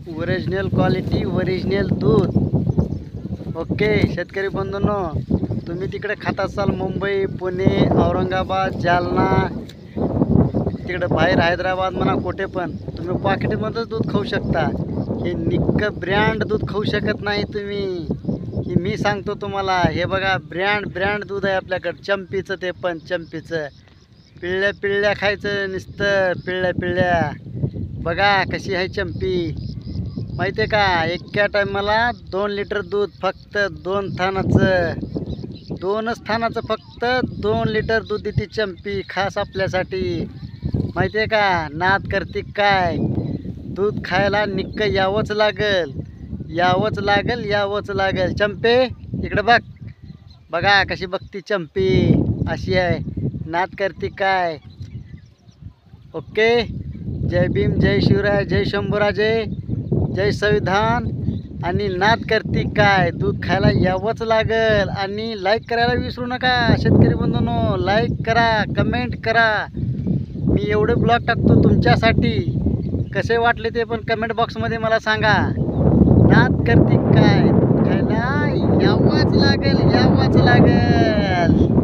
Original quality original दूध. Okay शेतकरी बंधूंनो, तुम्ही तिकडे खात असाल मुंबई, पुणे, औरंगाबाद, जालना, तिकडे बाहेर हैदराबाद म्हणा, कुठे पण तुम्ही पॉकेटमध्येच दूध खाऊ शकता. हे निक्क ब्रँड दूध खाऊ शकत नाही तुम्ही. हे मी सांगतो तुम्हाला. हे बघा ब्रँड दूध आहे आपल्याकडं. चंपीचं, ते पण चंपीचं. पिळल्या पिळल्या खायचं नुसतं, पिळल्या. बघा कशी आहे चंपी, माहिती आहे का? एका टायमाला 2 लिटर दूध, फक्त 2 थानाचं, 2च थानाचं, फक्त 2 लिटर दूध देते चंपी, खास आपल्यासाठी. माहिती आहे का? नाद करते काय? दूध खायला निक्क यावंच लागल. चंपे इकडे बघ, बघा कशी बघती चंपी, अशी आहे. नाद करते काय? ओके. जय भीम, जय शिवराय, जय शंभूराजे, जय संविधान. आणि नाद करते काय? दूध खायला यावंच लागल. आणि लाईक करायला विसरू नका शेतकरी बंधूंनो. लाईक करा, कमेंट करा. मी एवढे ब्लॉग टाकतो तुमच्यासाठी. कसे वाटले ते पण कमेंट बॉक्समध्ये मला सांगा. नाद करते काय? दूध खायला यावंच लागल.